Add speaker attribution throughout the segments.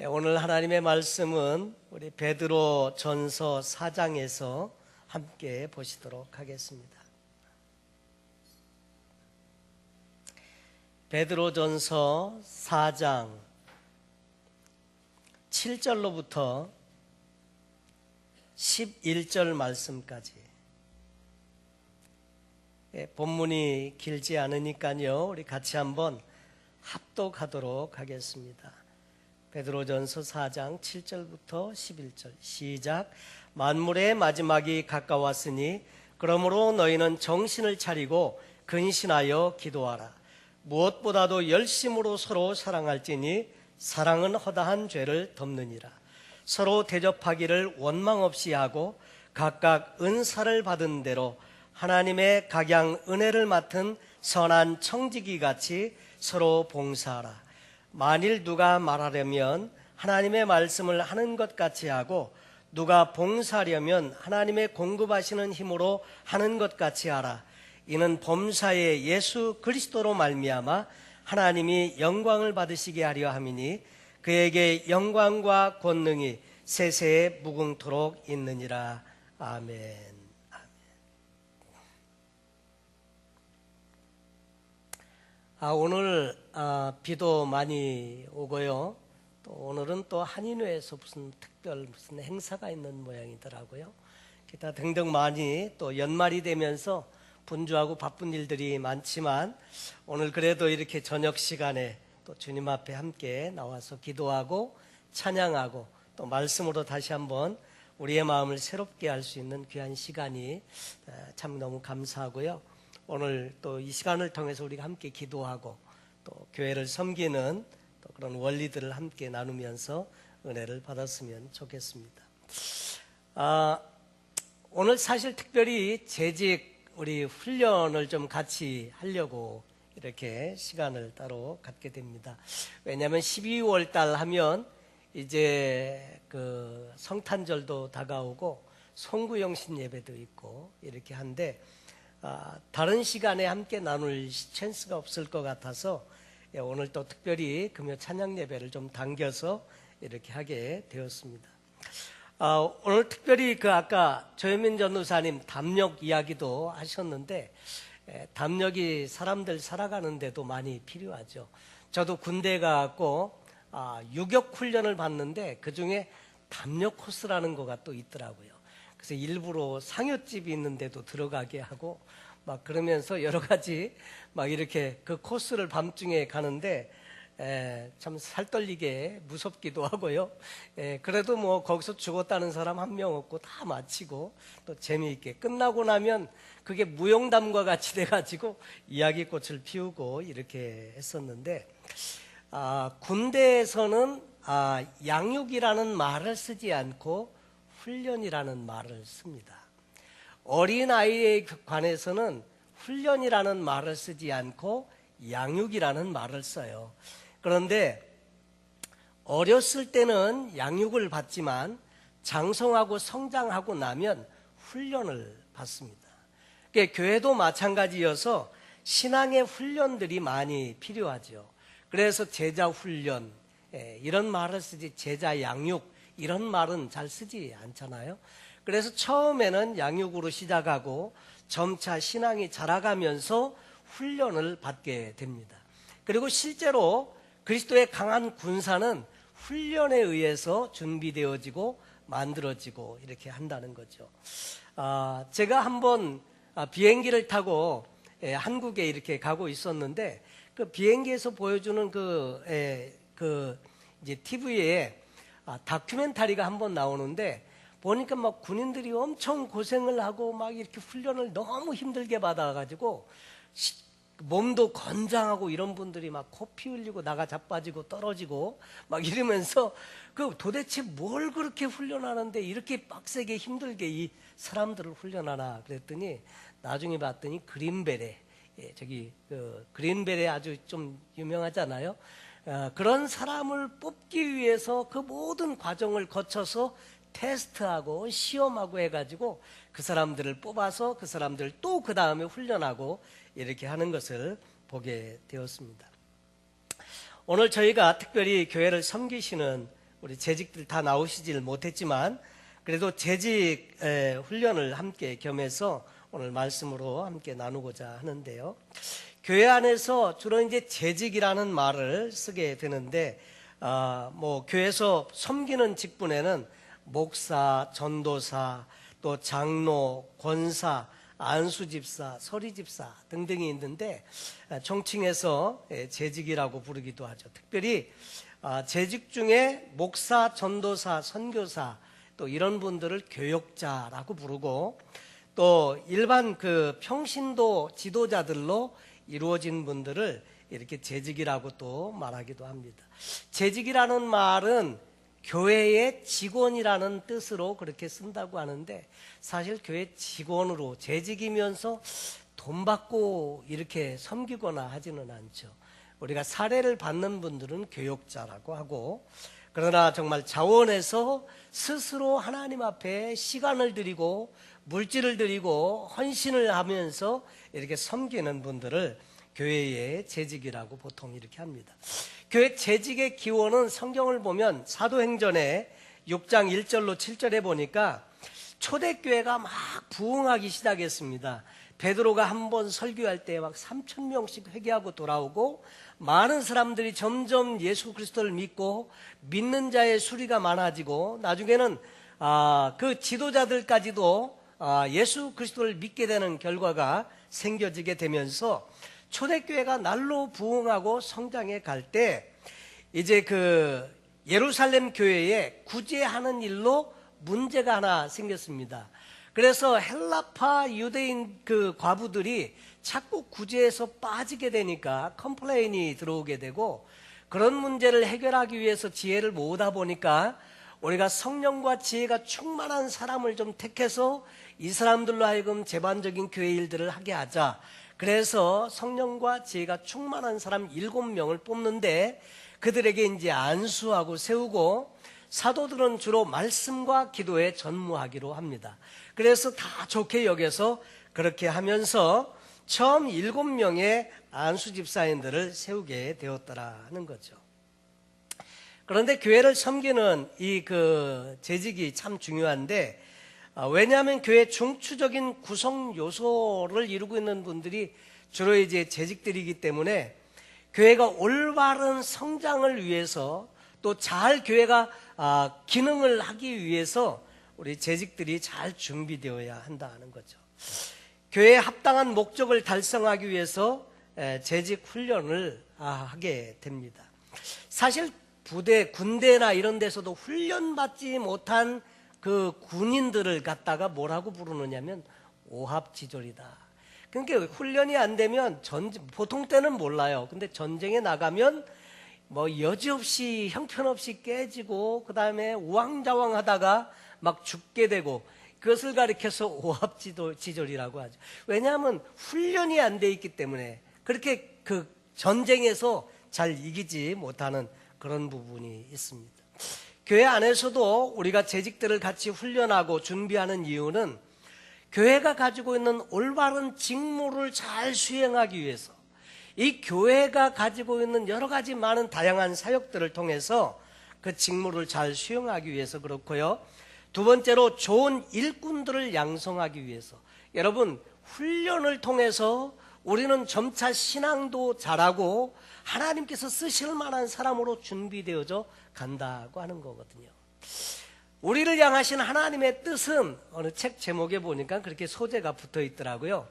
Speaker 1: 오늘 하나님의 말씀은 우리 베드로 전서 4장에서 함께 보시도록 하겠습니다. 베드로 전서 4장 7절로부터 11절 말씀까지. 본문이 길지 않으니까요, 우리 같이 한번 합독하도록 하겠습니다. 베드로전서 4장 7절부터 11절 시작. 만물의 마지막이 가까웠으니 그러므로 너희는 정신을 차리고 근신하여 기도하라. 무엇보다도 열심으로 서로 사랑할지니 사랑은 허다한 죄를 덮느니라. 서로 대접하기를 원망 없이 하고 각각 은사를 받은 대로 하나님의 각양 은혜를 맡은 선한 청지기 같이 서로 봉사하라. 만일 누가 말하려면 하나님의 말씀을 하는 것 같이 하고 누가 봉사하려면 하나님의 공급하시는 힘으로 하는 것 같이 하라. 이는 범사에 예수 그리스도로 말미암아 하나님이 영광을 받으시게 하려 함이니 그에게 영광과 권능이 세세에 무궁토록 있느니라. 아멘. 오늘 비도 많이 오고요. 또 오늘은 또 한인회에서 무슨 행사가 있는 모양이더라고요. 기타 등등 많이 또 연말이 되면서 분주하고 바쁜 일들이 많지만 오늘 그래도 이렇게 저녁 시간에 또 주님 앞에 함께 나와서 기도하고 찬양하고 또 말씀으로 다시 한번 우리의 마음을 새롭게 할 수 있는 귀한 시간이 참 너무 감사하고요. 오늘 또 이 시간을 통해서 우리가 함께 기도하고 또 교회를 섬기는 또 그런 원리들을 함께 나누면서 은혜를 받았으면 좋겠습니다. 오늘 사실 특별히 재직 우리 훈련을 좀 같이 하려고 이렇게 시간을 따로 갖게 됩니다. 왜냐하면 12월 달 하면 이제 그 성탄절도 다가오고 송구영신 예배도 있고 이렇게 한데 다른 시간에 함께 나눌 찬스가 없을 것 같아서 오늘 또 특별히 금요 찬양 예배를 좀 당겨서 이렇게 하게 되었습니다. 오늘 특별히 아까 조현민 전도사님 담력 이야기도 하셨는데 담력이 사람들 살아가는 데도 많이 필요하죠. 저도 군대 가고 유격 훈련을 받는데 그중에 담력 코스라는 거가 또 있더라고요. 그래서 일부러 상여집이 있는 데도 들어가게 하고 막 그러면서 여러 가지 막 이렇게 그 코스를 밤중에 가는데 참 살떨리게 무섭기도 하고요. 그래도 뭐 거기서 죽었다는 사람 한 명 없고 다 마치고 또 재미있게 끝나고 나면 그게 무용담과 같이 돼가지고 이야기꽃을 피우고 이렇게 했었는데 군대에서는 양육이라는 말을 쓰지 않고 훈련이라는 말을 씁니다. 어린아이에 관해서는 훈련이라는 말을 쓰지 않고 양육이라는 말을 써요. 그런데 어렸을 때는 양육을 받지만 장성하고 성장하고 나면 훈련을 받습니다. 그러니까 교회도 마찬가지여서 신앙의 훈련들이 많이 필요하죠. 그래서 제자 훈련 이런 말을 쓰지 제자 양육 이런 말은 잘 쓰지 않잖아요. 그래서 처음에는 양육으로 시작하고 점차 신앙이 자라가면서 훈련을 받게 됩니다. 그리고 실제로 그리스도의 강한 군사는 훈련에 의해서 준비되어지고 만들어지고 이렇게 한다는 거죠. 제가 한번 비행기를 타고 한국에 이렇게 가고 있었는데 그 비행기에서 보여주는 이제 TV에 다큐멘터리가 한번 나오는데 보니까 막 군인들이 엄청 고생을 하고 막 이렇게 훈련을 너무 힘들게 받아가지고 몸도 건장하고 이런 분들이 막 코 피 흘리고 나가 자빠지고 떨어지고 막 이러면서 도대체 뭘 그렇게 훈련하는데 이렇게 빡세게 힘들게 이 사람들을 훈련하나 그랬더니 나중에 봤더니 그린베레 그린베레 아주 좀 유명하잖아요. 그런 사람을 뽑기 위해서 그 모든 과정을 거쳐서 테스트하고 시험하고 해가지고 그 사람들을 뽑아서 그 사람들 또 그 다음에 훈련하고 이렇게 하는 것을 보게 되었습니다. 오늘 저희가 특별히 교회를 섬기시는 우리 재직들 다 나오시질 못했지만 그래도 재직 훈련을 함께 겸해서 오늘 말씀으로 함께 나누고자 하는데요. 교회 안에서 주로 이제 재직이라는 말을 쓰게 되는데, 교회에서 섬기는 직분에는 목사, 전도사, 또 장로, 권사, 안수집사, 서리집사 등등이 있는데 총칭해서 재직이라고 부르기도 하죠. 특별히 재직 중에 목사, 전도사, 선교사 또 이런 분들을 교역자라고 부르고, 또 일반 그 평신도 지도자들로 이루어진 분들을 이렇게 재직이라고 또 말하기도 합니다. 재직이라는 말은 교회의 직원이라는 뜻으로 그렇게 쓴다고 하는데, 사실 교회 직원으로 재직이면서 돈 받고 이렇게 섬기거나 하지는 않죠. 우리가 사례를 받는 분들은 교역자라고 하고, 그러나 정말 자원해서 스스로 하나님 앞에 시간을 드리고 물질을 드리고 헌신을 하면서 이렇게 섬기는 분들을 교회의 재직이라고 보통 이렇게 합니다. 교회 재직의 기원은 성경을 보면 사도행전의 6장 1절로 7절에 보니까 초대교회가 막 부흥하기 시작했습니다. 베드로가 한번 설교할 때 막 3,000명씩 회개하고 돌아오고, 많은 사람들이 점점 예수 그리스도를 믿고 믿는 자의 수리가 많아지고, 나중에는 그 지도자들까지도 예수 그리스도를 믿게 되는 결과가 생겨지게 되면서 초대교회가 날로 부흥하고 성장해 갈 때, 이제 그 예루살렘 교회에 구제하는 일로 문제가 하나 생겼습니다. 그래서 헬라파 유대인 그 과부들이 자꾸 구제에서 빠지게 되니까 컴플레인이 들어오게 되고, 그런 문제를 해결하기 위해서 지혜를 모으다 보니까 우리가 성령과 지혜가 충만한 사람을 좀 택해서 이 사람들로 하여금 제반적인 교회 일들을 하게 하자. 그래서 성령과 지혜가 충만한 사람 7명을 뽑는데, 그들에게 이제 안수하고 세우고, 사도들은 주로 말씀과 기도에 전무하기로 합니다. 그래서 다 좋게 여겨서 그렇게 하면서 처음 7명의 안수 집사인들을 세우게 되었더라는 거죠. 그런데 교회를 섬기는 이 그 재직이 참 중요한데, 왜냐하면 교회 중추적인 구성 요소를 이루고 있는 분들이 주로 이제 재직들이기 때문에, 교회가 올바른 성장을 위해서 또 잘 교회가 기능을 하기 위해서 우리 재직들이 잘 준비되어야 한다는 거죠. 교회의 합당한 목적을 달성하기 위해서 재직 훈련을 하게 됩니다. 사실 부대, 군대나 이런 데서도 훈련받지 못한 그 군인들을 갖다가 뭐라고 부르느냐면 오합지졸이다. 그러니까 훈련이 안 되면 보통 때는 몰라요. 근데 전쟁에 나가면 여지없이 형편없이 깨지고, 그 다음에 우왕좌왕 하다가 막 죽게 되고, 그것을 가리켜서 오합지졸이라고 하죠. 왜냐하면 훈련이 안 돼 있기 때문에 그렇게 그 전쟁에서 잘 이기지 못하는 그런 부분이 있습니다. 교회 안에서도 우리가 재직들을 같이 훈련하고 준비하는 이유는 교회가 가지고 있는 올바른 직무를 잘 수행하기 위해서, 이 교회가 가지고 있는 여러 가지 많은 다양한 사역들을 통해서 그 직무를 잘 수행하기 위해서 그렇고요. 두 번째로 좋은 일꾼들을 양성하기 위해서. 여러분, 훈련을 통해서 우리는 점차 신앙도 잘하고 하나님께서 쓰실 만한 사람으로 준비되어져 간다고 하는 거거든요. 우리를 향하신 하나님의 뜻은 어느 책 제목에 보니까 그렇게 소재가 붙어 있더라고요.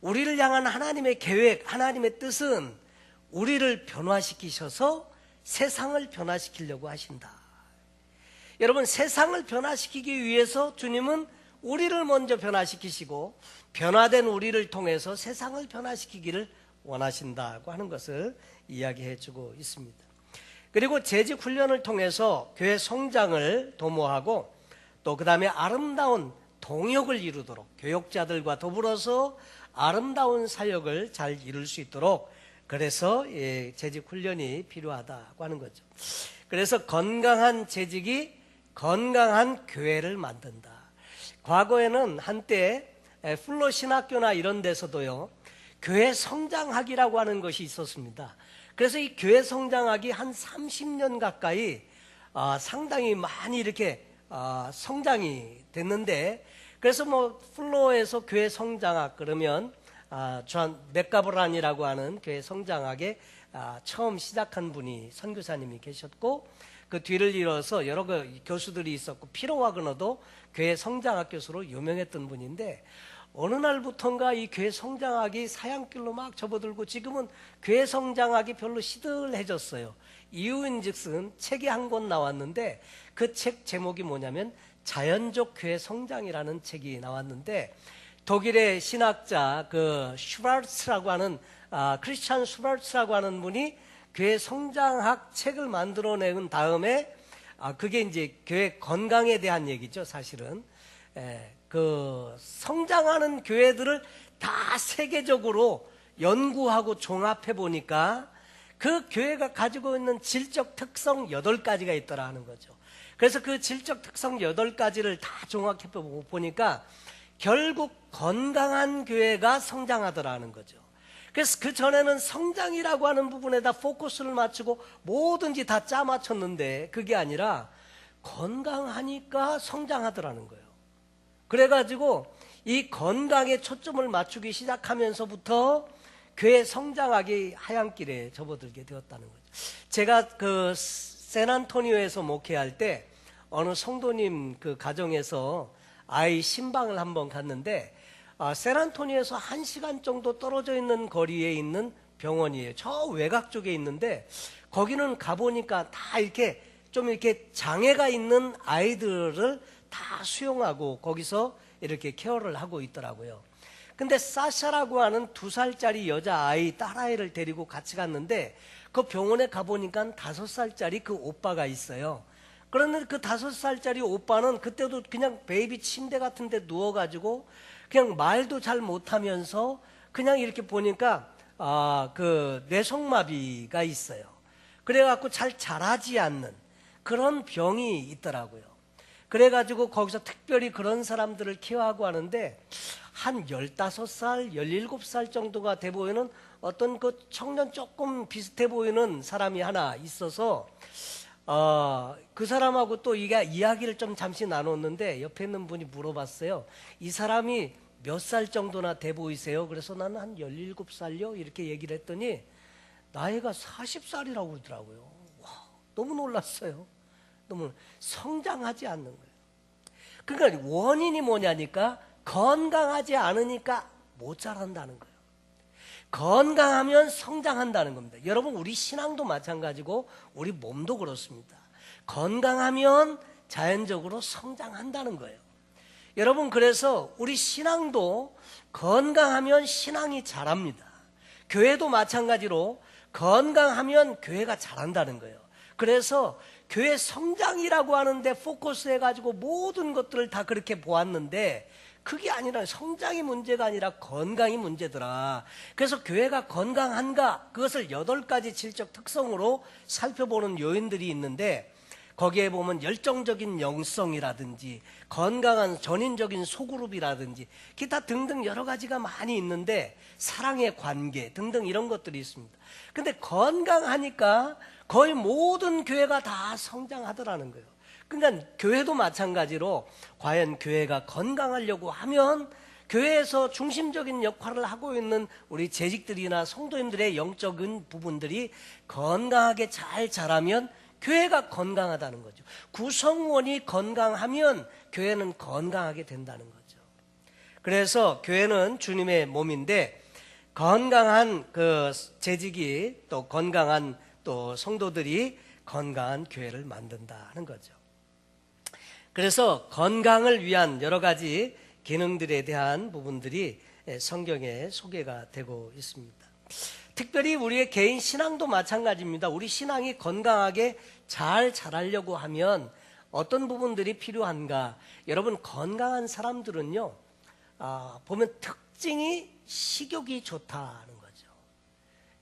Speaker 1: 우리를 향한 하나님의 계획, 하나님의 뜻은 우리를 변화시키셔서 세상을 변화시키려고 하신다. 여러분, 세상을 변화시키기 위해서 주님은 우리를 먼저 변화시키시고, 변화된 우리를 통해서 세상을 변화시키기를 원하신다고 하는 것을 이야기해 주고 있습니다. 그리고 재직 훈련을 통해서 교회 성장을 도모하고, 또 그 다음에 아름다운 동역을 이루도록, 교역자들과 더불어서 아름다운 사역을 잘 이룰 수 있도록, 그래서 재직 훈련이 필요하다고 하는 거죠. 그래서 건강한 재직이 건강한 교회를 만든다. 과거에는 한때 플러 신학교나 이런 데서도요, 교회 성장학이라고 하는 것이 있었습니다. 그래서 이 교회 성장학이 한 30년 가까이 상당히 많이 이렇게 성장이 됐는데, 그래서 뭐 플로어에서 교회 성장학 그러면 존 맥가브란이라고 하는 교회 성장학에 처음 시작한 분이 선교사님이 계셨고, 그 뒤를 이어서 여러 교수들이 있었고, 피로 와그너도 교회 성장학 교수로 유명했던 분인데, 어느 날부턴가 이 교회 성장학이 사양길로 막 접어들고 지금은 교회 성장학이 별로 시들해졌어요. 이유인즉슨 책이 한 권 나왔는데, 그 책 제목이 뭐냐면 자연적 교회 성장이라는 책이 나왔는데, 독일의 신학자 그 슈발츠라고 하는 크리스찬 슈발츠라고 하는 분이 교회 성장학 책을 만들어낸 다음에, 그게 이제 교회 건강에 대한 얘기죠, 사실은. 그 성장하는 교회들을 다 세계적으로 연구하고 종합해 보니까 그 교회가 가지고 있는 질적 특성 8가지가 있더라 하는 거죠. 그래서 그 질적 특성 8가지를 다 종합해 보니까 결국 건강한 교회가 성장하더라는 거죠. 그래서 그 전에는 성장이라고 하는 부분에다 포커스를 맞추고 뭐든지 다 짜 맞췄는데, 그게 아니라 건강하니까 성장하더라는 거예요. 그래가지고 이 건강에 초점을 맞추기 시작하면서부터 교회 성장하기 하얀길에 접어들게 되었다는 거죠. 제가 그 샌안토니오에서 목회할 때 어느 성도님 그 가정에서 아이 신방을 한번 갔는데, 샌안토니오에서 1시간 정도 떨어져 있는 거리에 있는 병원이에요. 저 외곽 쪽에 있는데, 거기는 가보니까 다 이렇게 좀 이렇게 장애가 있는 아이들을 다 수용하고 거기서 이렇게 케어를 하고 있더라고요. 근데 사샤라고 하는 2살짜리 여자아이, 딸아이를 데리고 같이 갔는데, 그 병원에 가보니까 5살짜리 그 오빠가 있어요. 그런데 그 5살짜리 오빠는 그때도 그냥 베이비 침대 같은 데 누워가지고 그냥 말도 잘 못하면서 그냥 이렇게 보니까 그 뇌성마비가 있어요. 그래갖고 잘 자라지 않는 그런 병이 있더라고요. 그래가지고 거기서 특별히 그런 사람들을 케어하고 하는데, 한 15살, 17살 정도가 돼 보이는 어떤 그 청년 조금 비슷해 보이는 사람이 하나 있어서, 그 사람하고 또 이야기를 좀 잠시 나눴는데, 옆에 있는 분이 물어봤어요. 이 사람이 몇 살 정도나 돼 보이세요? 그래서 나는 한 17살요? 이렇게 얘기를 했더니 나이가 40살이라고 그러더라고요. 와, 너무 놀랐어요. 너무 성장하지 않는 거예요. 그러니까 원인이 뭐냐니까, 건강하지 않으니까 못 자란다는 거예요. 건강하면 성장한다는 겁니다. 여러분, 우리 신앙도 마찬가지고 우리 몸도 그렇습니다. 건강하면 자연적으로 성장한다는 거예요. 여러분, 그래서 우리 신앙도 건강하면 신앙이 자랍니다. 교회도 마찬가지로 건강하면 교회가 자란다는 거예요. 그래서 교회 성장이라고 하는데 포커스 해가지고 모든 것들을 다 그렇게 보았는데, 그게 아니라 성장이 문제가 아니라 건강이 문제더라. 그래서 교회가 건강한가, 그것을 8가지 질적 특성으로 살펴보는 요인들이 있는데, 거기에 보면 열정적인 영성이라든지 건강한 전인적인 소그룹이라든지 기타 등등 여러 가지가 많이 있는데, 사랑의 관계 등등 이런 것들이 있습니다. 근데 건강하니까 거의 모든 교회가 다 성장하더라는 거예요. 그러니까 교회도 마찬가지로 과연 교회가 건강하려고 하면 교회에서 중심적인 역할을 하고 있는 우리 재직들이나 성도님들의 영적인 부분들이 건강하게 잘 자라면 교회가 건강하다는 거죠. 구성원이 건강하면 교회는 건강하게 된다는 거죠. 그래서 교회는 주님의 몸인데, 건강한 그 재직이 또 건강한 또 성도들이 건강한 교회를 만든다는 거죠. 그래서 건강을 위한 여러 가지 기능들에 대한 부분들이 성경에 소개가 되고 있습니다. 특별히 우리의 개인 신앙도 마찬가지입니다. 우리 신앙이 건강하게 잘 자라려고 하면 어떤 부분들이 필요한가? 여러분, 건강한 사람들은요, 보면 특징이 식욕이 좋다는 거죠.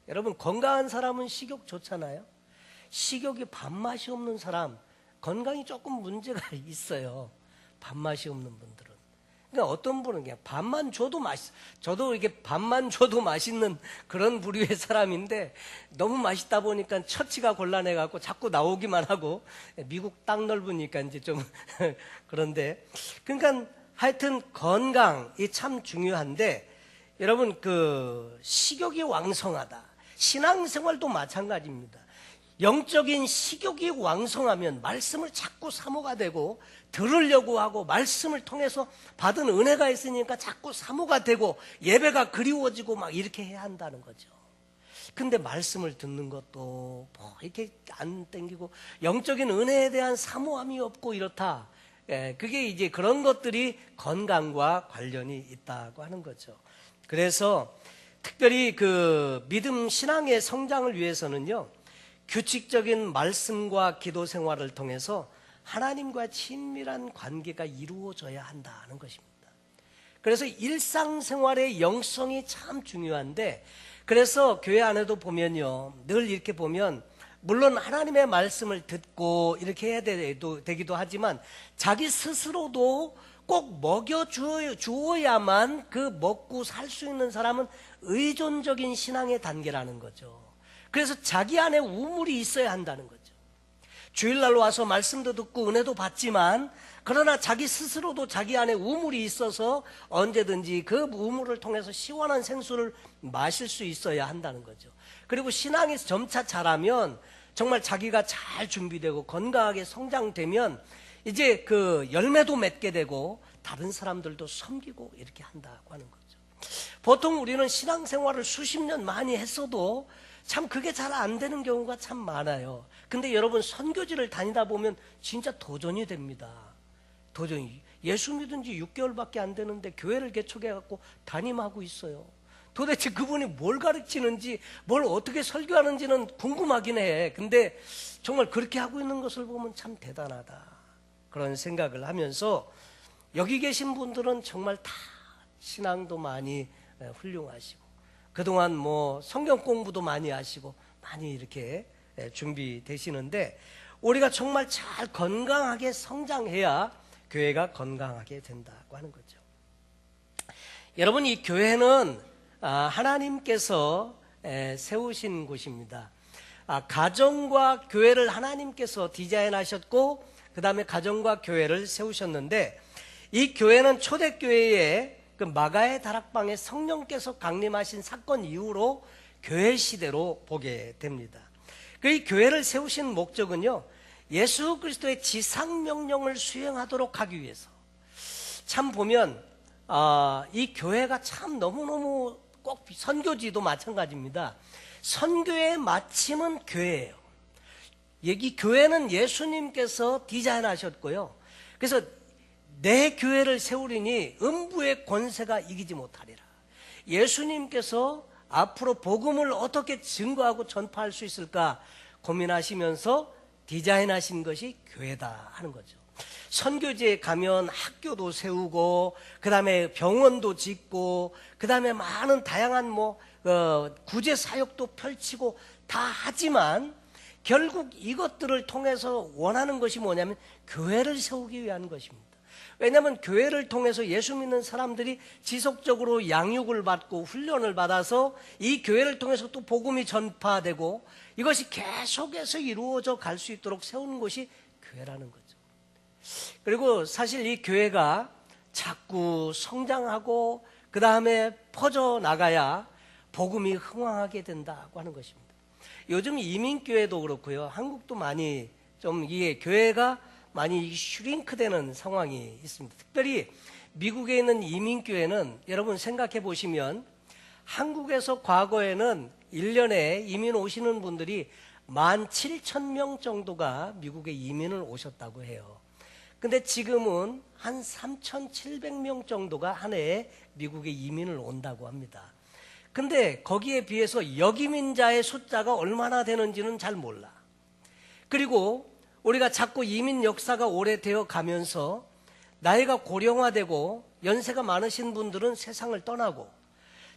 Speaker 1: 여러분, 건강한 사람은 식욕 좋잖아요. 식욕이 밥맛이 없는 사람, 건강이 조금 문제가 있어요. 밥맛이 없는 분들은. 그러니까 어떤 분은 그냥 밥만 줘도 저도 이게 밥만 줘도 맛있는 그런 부류의 사람인데 너무 맛있다 보니까 처치가 곤란해갖고 자꾸 나오기만 하고, 미국 땅 넓으니까 이제 좀 그런데, 그러니까 하여튼 건강이 참 중요한데, 여러분 그 식욕이 왕성하다. 신앙생활도 마찬가지입니다. 영적인 식욕이 왕성하면 말씀을 자꾸 사모가 되고 들으려고 하고, 말씀을 통해서 받은 은혜가 있으니까 자꾸 사모가 되고 예배가 그리워지고 막 이렇게 해야 한다는 거죠. 근데 말씀을 듣는 것도 뭐 이렇게 안 땡기고 영적인 은혜에 대한 사모함이 없고 이렇다. 그게 이제 그런 것들이 건강과 관련이 있다고 하는 거죠. 그래서 특별히 그 믿음 신앙의 성장을 위해서는요, 규칙적인 말씀과 기도 생활을 통해서 하나님과 친밀한 관계가 이루어져야 한다는 것입니다. 그래서 일상생활의 영성이 참 중요한데, 그래서 교회 안에도 보면요, 늘 이렇게 보면 물론 하나님의 말씀을 듣고 이렇게 해야 되기도 하지만 자기 스스로도 꼭 먹여주어야만 그 먹고 살 수 있는 사람은 의존적인 신앙의 단계라는 거죠. 그래서 자기 안에 우물이 있어야 한다는 거죠. 주일날 와서 말씀도 듣고 은혜도 받지만, 그러나 자기 스스로도 자기 안에 우물이 있어서 언제든지 그 우물을 통해서 시원한 생수를 마실 수 있어야 한다는 거죠. 그리고 신앙이 점차 자라면 정말 자기가 잘 준비되고 건강하게 성장되면 이제 그 열매도 맺게 되고 다른 사람들도 섬기고 이렇게 한다고 하는 거죠. 보통 우리는 신앙생활을 수십 년 많이 했어도 참 그게 잘 안 되는 경우가 참 많아요. 근데 여러분, 선교지를 다니다 보면 진짜 도전이 됩니다. 도전이. 예수 믿은 지 6개월밖에 안 되는데 교회를 개척해갖고 담임하고 있어요. 도대체 그분이 뭘 가르치는지, 뭘 어떻게 설교하는지는 궁금하긴 해. 근데 정말 그렇게 하고 있는 것을 보면 참 대단하다, 그런 생각을 하면서, 여기 계신 분들은 정말 다 신앙도 많이 훌륭하시고 그동안 뭐 성경 공부도 많이 하시고 많이 이렇게 준비되시는데, 우리가 정말 잘 건강하게 성장해야 교회가 건강하게 된다고 하는 거죠. 여러분, 이 교회는 하나님께서 세우신 곳입니다. 가정과 교회를 하나님께서 디자인하셨고 그 다음에 가정과 교회를 세우셨는데, 이 교회는 초대교회의 그 마가의 다락방에 성령께서 강림하신 사건 이후로 교회 시대로 보게 됩니다. 이 교회를 세우신 목적은요, 예수 그리스도의 지상명령을 수행하도록 하기 위해서. 참 보면 이 교회가 참 너무너무, 꼭 선교지도 마찬가지입니다. 선교의 마침은 교회예요. 이 교회는 예수님께서 디자인하셨고요. 그래서 내 교회를 세우리니 음부의 권세가 이기지 못하리라. 예수님께서 앞으로 복음을 어떻게 증거하고 전파할 수 있을까 고민하시면서 디자인하신 것이 교회다 하는 거죠. 선교지에 가면 학교도 세우고 그 다음에 병원도 짓고 그 다음에 많은 다양한 구제 사역도 펼치고 다 하지만, 결국 이것들을 통해서 원하는 것이 뭐냐면 교회를 세우기 위한 것입니다. 왜냐하면 교회를 통해서 예수 믿는 사람들이 지속적으로 양육을 받고 훈련을 받아서 이 교회를 통해서 또 복음이 전파되고 이것이 계속해서 이루어져 갈 수 있도록 세우는 것이 교회라는 거죠. 그리고 사실 이 교회가 자꾸 성장하고 그 다음에 퍼져나가야 복음이 흥왕하게 된다고 하는 것입니다. 요즘 이민교회도 그렇고요, 한국도 많이 좀 이게 교회가 많이 슈링크되는 상황이 있습니다. 특별히 미국에 있는 이민교회는 여러분 생각해 보시면, 한국에서 과거에는 1년에 이민 오시는 분들이 17,000명 정도가 미국에 이민을 오셨다고 해요. 근데 지금은 한 3,700명 정도가 한 해에 미국에 이민을 온다고 합니다. 근데 거기에 비해서 역이민자의 숫자가 얼마나 되는지는 잘 몰라. 그리고 우리가 자꾸 이민 역사가 오래되어 가면서 나이가 고령화되고 연세가 많으신 분들은 세상을 떠나고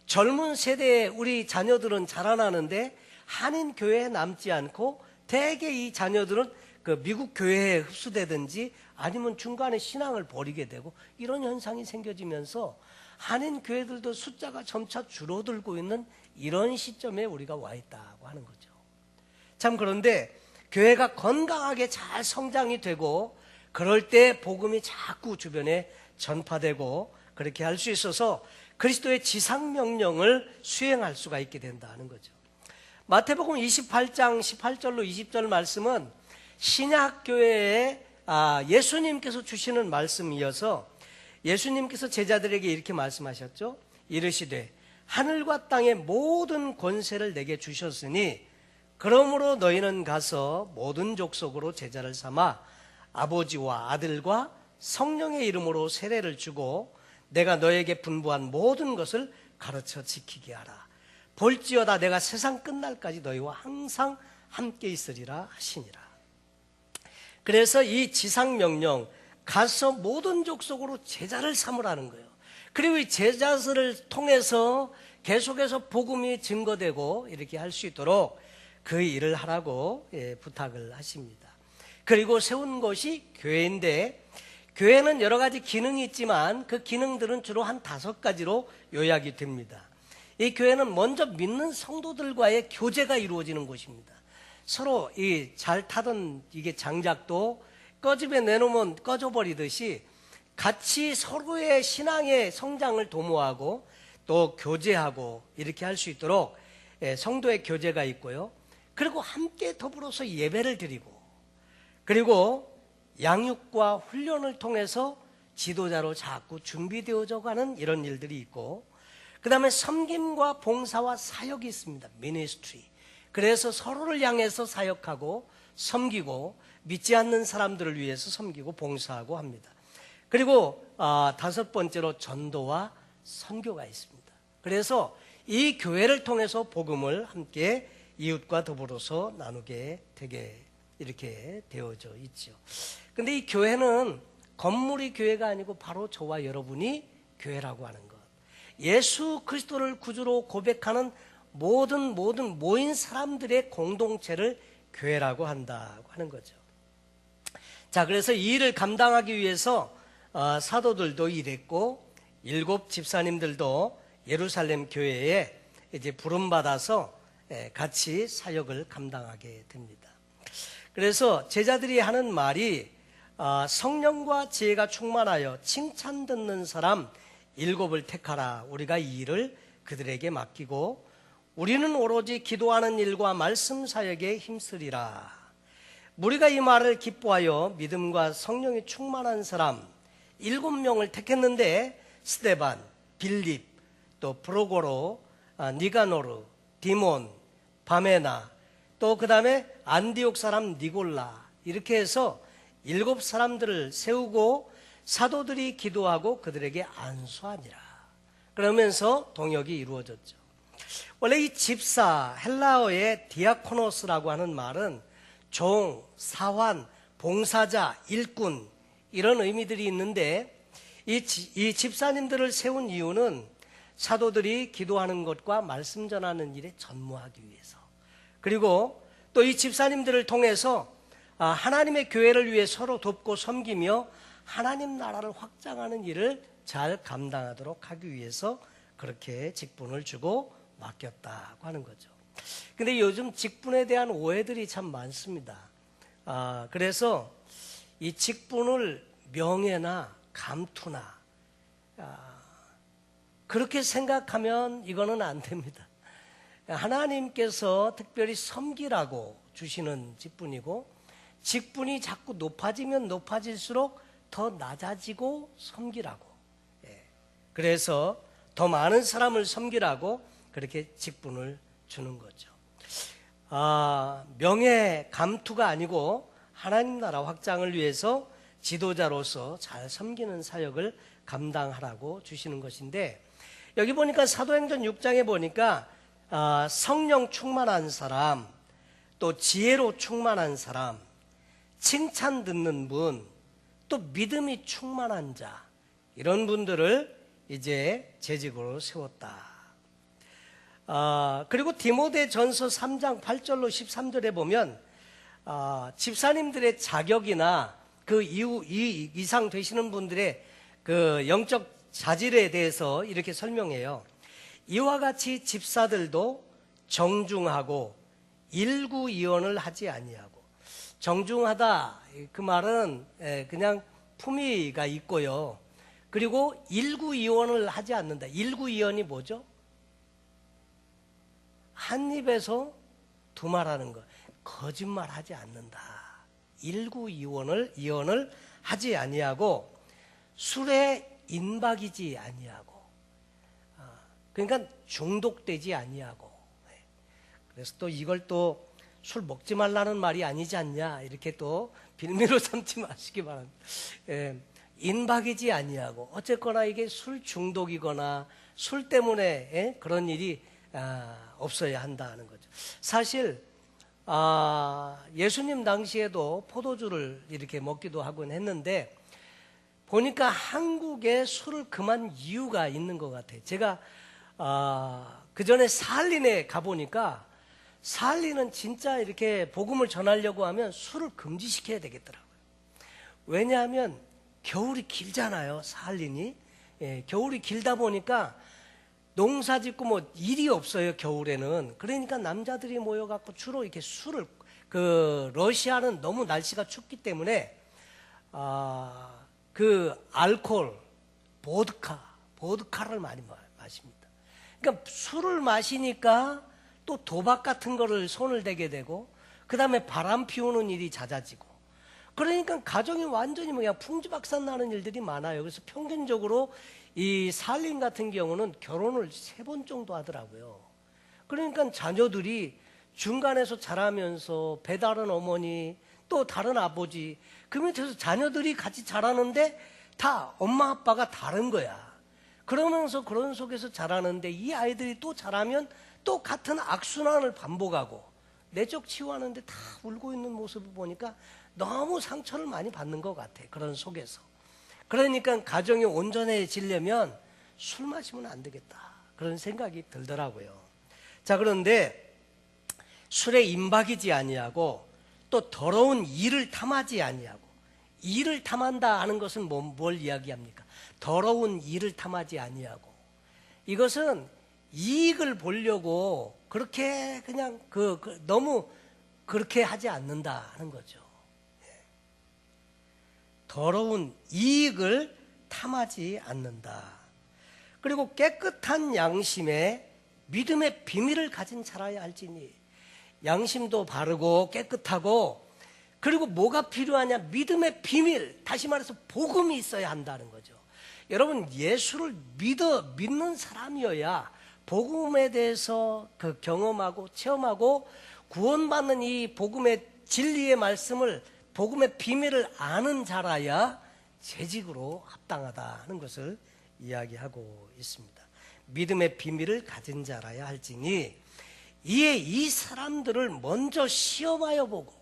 Speaker 1: 젊은 세대의 우리 자녀들은 자라나는데 한인 교회에 남지 않고 대개 이 자녀들은 그 미국 교회에 흡수되든지 아니면 중간에 신앙을 버리게 되고 이런 현상이 생겨지면서 한인 교회들도 숫자가 점차 줄어들고 있는 이런 시점에 우리가 와 있다고 하는 거죠. 참 그런데 교회가 건강하게 잘 성장이 되고 그럴 때 복음이 자꾸 주변에 전파되고 그렇게 할 수 있어서 그리스도의 지상명령을 수행할 수가 있게 된다는 거죠. 마태복음 28장 18절로 20절 말씀은 신약교회에 예수님께서 주시는 말씀이어서 예수님께서 제자들에게 이렇게 말씀하셨죠. 이르시되 하늘과 땅의 모든 권세를 내게 주셨으니 그러므로 너희는 가서 모든 족속으로 제자를 삼아 아버지와 아들과 성령의 이름으로 세례를 주고 내가 너에게 분부한 모든 것을 가르쳐 지키게 하라. 볼지어다 내가 세상 끝날까지 너희와 항상 함께 있으리라 하시니라. 그래서 이 지상명령 가서 모든 족속으로 제자를 삼으라는 거예요. 그리고 이 제자들을 통해서 계속해서 복음이 증거되고 이렇게 할 수 있도록 그 일을 하라고 부탁을 하십니다. 그리고 세운 것이 교회인데 교회는 여러 가지 기능이 있지만 그 기능들은 주로 한 5가지로 요약이 됩니다. 이 교회는 먼저 믿는 성도들과의 교제가 이루어지는 곳입니다. 서로 이 잘 타던 이게 장작도 꺼집에 내놓으면 꺼져버리듯이 같이 서로의 신앙의 성장을 도모하고 또 교제하고 이렇게 할 수 있도록 성도의 교제가 있고요. 그리고 함께 더불어서 예배를 드리고 그리고 양육과 훈련을 통해서 지도자로 자꾸 준비되어져 가는 이런 일들이 있고 그 다음에 섬김과 봉사와 사역이 있습니다. 미니스트리. 그래서 서로를 향해서 사역하고 섬기고 믿지 않는 사람들을 위해서 섬기고 봉사하고 합니다. 그리고 5번째로 전도와 선교가 있습니다. 그래서 이 교회를 통해서 복음을 함께 이웃과 더불어서 나누게 되게 이렇게 되어져 있죠. 근데 이 교회는 건물이 교회가 아니고 바로 저와 여러분이 교회라고 하는 것. 예수 그리스도를 구주로 고백하는 모든 모인 사람들의 공동체를 교회라고 한다고 하는 거죠. 자, 그래서 이 일을 감당하기 위해서 사도들도 일했고 7 집사님들도 예루살렘 교회에 이제 부름받아서 같이 사역을 감당하게 됩니다. 그래서 제자들이 하는 말이 성령과 지혜가 충만하여 칭찬 듣는 사람 7을 택하라. 우리가 이 일을 그들에게 맡기고 우리는 오로지 기도하는 일과 말씀 사역에 힘쓰리라. 우리가 이 말을 기뻐하여 믿음과 성령이 충만한 사람 7명을 택했는데 스데반, 빌립, 또 프로고로, 니가노르, 디몬, 바메나, 또 그 다음에 안디옥 사람 니골라 이렇게 해서 7사람들을 세우고 사도들이 기도하고 그들에게 안수하니라. 그러면서 동역이 이루어졌죠. 원래 이 집사, 헬라어의 디아코노스라고 하는 말은 종, 사환, 봉사자, 일꾼 이런 의미들이 있는데 이 집사님들을 세운 이유는 사도들이 기도하는 것과 말씀 전하는 일에 전무하기 위해서 그리고 또 이 집사님들을 통해서 하나님의 교회를 위해 서로 돕고 섬기며 하나님 나라를 확장하는 일을 잘 감당하도록 하기 위해서 그렇게 직분을 주고 맡겼다고 하는 거죠. 근데 요즘 직분에 대한 오해들이 참 많습니다. 그래서 이 직분을 명예나 감투나 그렇게 생각하면 이거는 안 됩니다. 하나님께서 특별히 섬기라고 주시는 직분이고 직분이 자꾸 높아지면 높아질수록 더 낮아지고 섬기라고. 그래서 더 많은 사람을 섬기라고 그렇게 직분을 주는 거죠. 명예 감투가 아니고 하나님 나라 확장을 위해서 지도자로서 잘 섬기는 사역을 감당하라고 주시는 것인데 여기 보니까 사도행전 6장에 보니까 성령 충만한 사람, 또 지혜로 충만한 사람, 칭찬 듣는 분, 또 믿음이 충만한 자 이런 분들을 이제 재직으로 세웠다. 그리고 디모데 전서 3장 8절로 13절에 보면 집사님들의 자격이나 그 이상 되시는 분들의 그 영적 자질에 대해서 이렇게 설명해요. 이와 같이 집사들도 정중하고 일구이원을 하지 아니하고. 정중하다, 그 말은 그냥 품위가 있고요. 그리고 일구이원을 하지 않는다. 일구이원이 뭐죠? 한 입에서 두 말하는 거. 거짓말하지 않는다. 이원을 하지 아니하고 술에 인박이지 아니하고, 그러니까 중독되지 아니하고. 그래서 또 이걸 또 술 먹지 말라는 말이 아니지 않냐 이렇게 또 빌미로 삼지 마시기 바랍니다. 인박이지 아니하고, 어쨌거나 이게 술 중독이거나 술 때문에 그런 일이 없어야 한다는 거죠. 사실 예수님 당시에도 포도주를 이렇게 먹기도 하곤 했는데, 보니까 한국에 술을 금한 이유가 있는 것 같아요. 제가 그 전에 사할린에 가보니까, 사할린은 진짜 이렇게 복음을 전하려고 하면 술을 금지시켜야 되겠더라고요. 왜냐하면 겨울이 길잖아요, 사할린이. 겨울이 길다 보니까 농사 짓고 뭐 일이 없어요, 겨울에는. 그러니까 남자들이 모여갖고 주로 이렇게 술을, 러시아는 너무 날씨가 춥기 때문에 그 알코올, 보드카를 많이 마십니다. 그러니까 술을 마시니까 또 도박 같은 거를 손을 대게 되고, 그 다음에 바람 피우는 일이 잦아지고, 그러니까 가정이 완전히 그냥 풍지박산 나는 일들이 많아요. 그래서 평균적으로 이 사할린 같은 경우는 결혼을 3번 정도 하더라고요. 그러니까 자녀들이 중간에서 자라면서 배다른 어머니, 또 다른 아버지, 그 밑에서 자녀들이 같이 자라는데 다 엄마 아빠가 다른 거야. 그러면서 그런 속에서 자라는데, 이 아이들이 또 자라면 또 같은 악순환을 반복하고, 내적 치유하는데 다 울고 있는 모습을 보니까 너무 상처를 많이 받는 것 같아, 그런 속에서. 그러니까 가정이 온전해지려면 술 마시면 안 되겠다, 그런 생각이 들더라고요. 자, 그런데 술에 임박이지 아니하고, 또 더러운 일을 탐하지 아니하고. 일을 탐한다 하는 것은 뭘 이야기합니까? 더러운 일을 탐하지 아니하고. 이것은 이익을 보려고 그렇게 그냥 너무 그렇게 하지 않는다 하는 거죠. 더러운 이익을 탐하지 않는다. 그리고 깨끗한 양심에 믿음의 비밀을 가진 자라야 할지니. 양심도 바르고 깨끗하고, 그리고 뭐가 필요하냐? 믿음의 비밀, 다시 말해서 복음이 있어야 한다는 거죠. 여러분, 예수를 믿는 사람이어야 복음에 대해서 경험하고 체험하고 구원받는 이 복음의 진리의 말씀을, 복음의 비밀을 아는 자라야 재직으로 합당하다 하는 것을 이야기하고 있습니다. 믿음의 비밀을 가진 자라야 할지니, 이에 이 사람들을 먼저 시험하여 보고.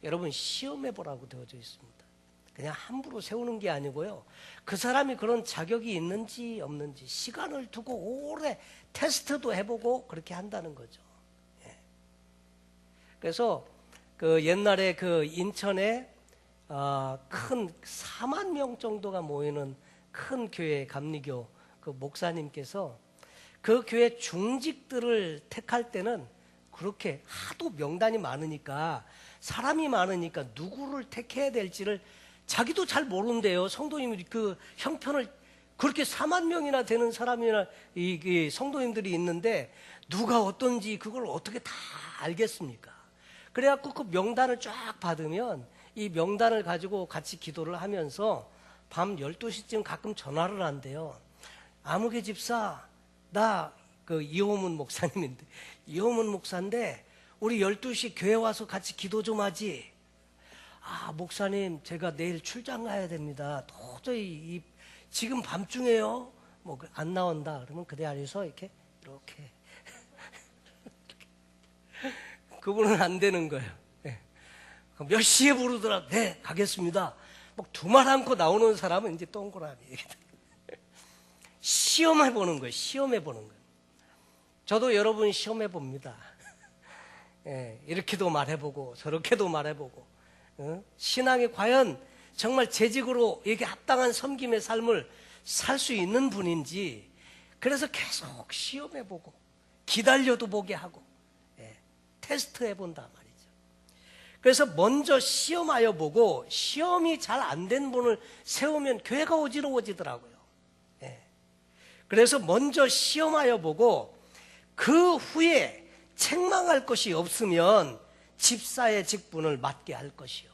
Speaker 1: 여러분, 시험해 보라고 되어져 있습니다. 그냥 함부로 세우는 게 아니고요, 그 사람이 그런 자격이 있는지 없는지 시간을 두고 오래 테스트도 해보고 그렇게 한다는 거죠. 그래서 옛날에 인천에 큰 4만 명 정도가 모이는 큰 교회, 감리교 목사님께서 그 교회 중직들을 택할 때는 그렇게 하도 명단이 많으니까, 사람이 많으니까 누구를 택해야 될지를 자기도 잘 모른대요. 성도님이 그 형편을, 그렇게 4만 명이나 되는 사람이나 이 성도님들이 있는데 누가 어떤지 그걸 어떻게 다 알겠습니까? 그래갖고 그 명단을 쫙 받으면 이 명단을 가지고 같이 기도를 하면서 밤 12시쯤 가끔 전화를 한대요. 아무개 집사, 나 이호문 목사님인데, 이호문 목사인데 우리 12시 교회 와서 같이 기도 좀 하지. 목사님, 제가 내일 출장 가야 됩니다. 도저히 지금 밤중에요. 안 나온다. 그러면 그 자리에서 이렇게 그분은 안 되는 거예요. 그럼 몇 시에 부르더라? 네, 가겠습니다. 두말 않고 나오는 사람은 이제 동그라미. 시험해 보는 거예요. 시험해 보는 거예요. 저도 여러분 시험해 봅니다. 이렇게도 말해보고 저렇게도 말해보고 신앙이 과연 정말 재직으로 이렇게 합당한 섬김의 삶을 살 수 있는 분인지 그래서 계속 시험해보고 기다려도 보게 하고 테스트해본다 말이죠. 그래서 먼저 시험하여 보고 시험이 잘 안 된 분을 세우면 교회가 어지러워지더라고요. 그래서 먼저 시험하여 보고 그 후에 책망할 것이 없으면 집사의 직분을 맡게 할 것이요.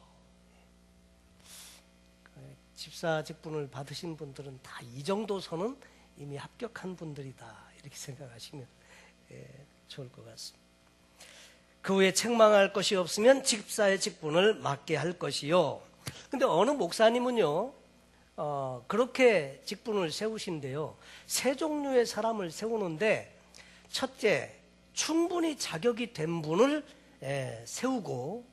Speaker 1: 집사 직분을 받으신 분들은 다 이 정도 선은 이미 합격한 분들이다 이렇게 생각하시면 좋을 것 같습니다. 그 후에 책망할 것이 없으면 집사의 직분을 맡게 할 것이요. 근데 어느 목사님은요 그렇게 직분을 세우신대요. 세 종류의 사람을 세우는데 첫째, 충분히 자격이 된 분을 세우고,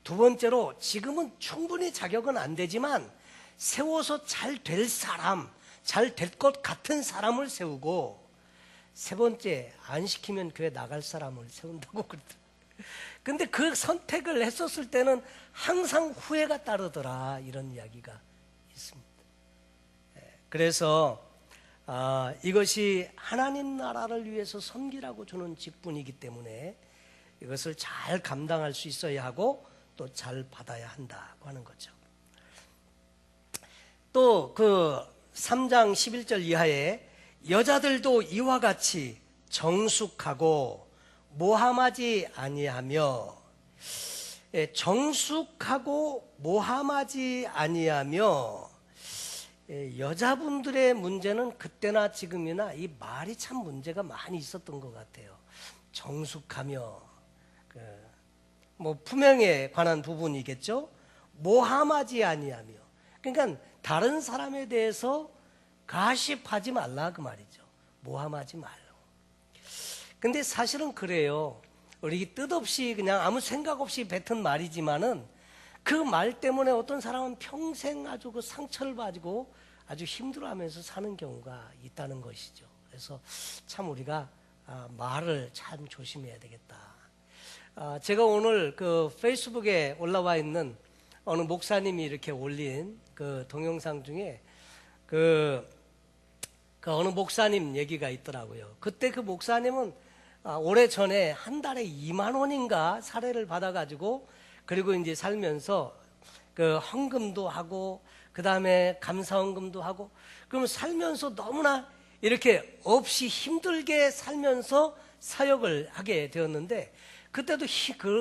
Speaker 1: 두 번째로 지금은 충분히 자격은 안 되지만 세워서 잘 될 사람, 잘 될 것 같은 사람을 세우고, 세 번째, 안 시키면 교회 나갈 사람을 세운다고 그러더라고요. 근데 그 선택을 했었을 때는 항상 후회가 따르더라 이런 이야기가 있습니다. 그래서 이것이 하나님 나라를 위해서 섬기라고 주는 직분이기 때문에 이것을 잘 감당할 수 있어야 하고 또 잘 받아야 한다고 하는 거죠. 또 그 3장 11절 이하에 여자들도 이와 같이 정숙하고 모함하지 아니하며, 정숙하고 모함하지 아니하며, 여자분들의 문제는 그때나 지금이나 이 말이 참 문제가 많이 있었던 것 같아요. 정숙하며, 뭐 품행에 관한 부분이겠죠. 모함하지 아니하며, 그러니까 다른 사람에 대해서 가십하지 말라 그 말이죠. 모함하지 말라. 근데 사실은 그래요. 우리 뜻없이 그냥 아무 생각 없이 뱉은 말이지만은 그 말 때문에 어떤 사람은 평생 아주 그 상처를 가지고 아주 힘들어하면서 사는 경우가 있다는 것이죠. 그래서 참 우리가 말을 참 조심해야 되겠다. 제가 오늘 그 페이스북에 올라와 있는 어느 목사님이 이렇게 올린 그 동영상 중에 그 어느 목사님 얘기가 있더라고요. 그때 그 목사님은 오래전에 한 달에 2만 원인가 사례를 받아가지고 그리고 이제 살면서 그 헌금도 하고 그 다음에 감사헌금도 하고 그러면 살면서 너무나 이렇게 없이 힘들게 살면서 사역을 하게 되었는데 그때도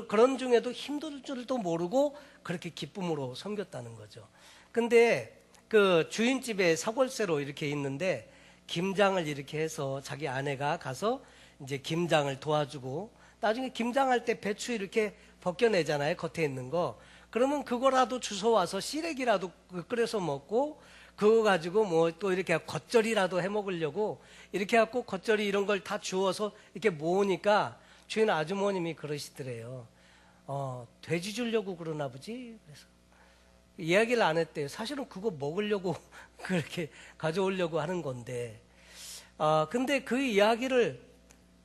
Speaker 1: 그런 중에도 힘들 줄도 모르고 그렇게 기쁨으로 섬겼다는 거죠. 근데 그 주인집에 사골세로 이렇게 있는데 김장을 이렇게 해서 자기 아내가 가서 이제 김장을 도와주고 나중에 김장할 때 배추 이렇게 벗겨내잖아요. 겉에 있는 거. 그러면 그거라도 주워와서 시래기라도 끓여서 먹고 그거 가지고 뭐 또 이렇게 겉절이라도 해 먹으려고 이렇게 해갖고 겉절이 이런 걸 다 주워서 이렇게 모으니까 주인 아주머님이 그러시더래요. 돼지 주려고 그러나 보지. 그래서 이야기를 안 했대요. 사실은 그거 먹으려고 그렇게 가져오려고 하는 건데. 근데 그 이야기를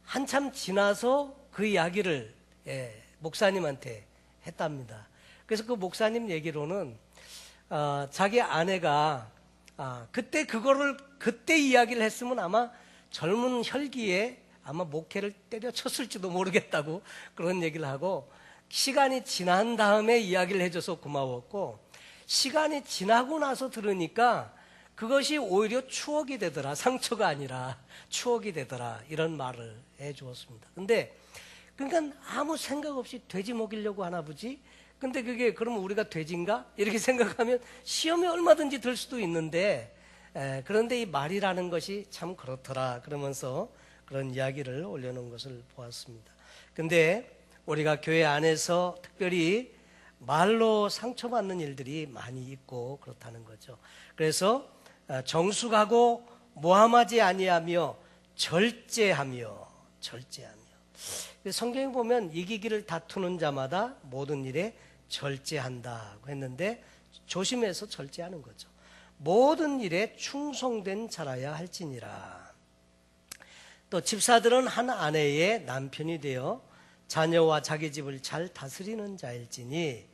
Speaker 1: 한참 지나서 그 이야기를 목사님한테 했답니다. 그래서 그 목사님 얘기로는 자기 아내가 그때 그때 이야기를 했으면 아마 젊은 혈기에 아마 목회를 때려쳤을지도 모르겠다고 그런 얘기를 하고 시간이 지난 다음에 이야기를 해줘서 고마웠고 시간이 지나고 나서 들으니까 그것이 오히려 추억이 되더라. 상처가 아니라 추억이 되더라. 이런 말을 해주었습니다. 근데 그러니까 아무 생각 없이 돼지 먹이려고 하나 보지. 근데 그게 그러면 우리가 돼지인가? 이렇게 생각하면 시험에 얼마든지 들 수도 있는데 그런데 이 말이라는 것이 참 그렇더라. 그러면서 그런 이야기를 올려놓은 것을 보았습니다. 근데 우리가 교회 안에서 특별히 말로 상처받는 일들이 많이 있고 그렇다는 거죠. 그래서 정숙하고 모함하지 아니하며 절제하며 성경에 보면 이기기를 다투는 자마다 모든 일에 절제한다고 했는데 조심해서 절제하는 거죠. 모든 일에 충성된 자라야 할지니라. 또 집사들은 한 아내의 남편이 되어 자녀와 자기 집을 잘 다스리는 자일지니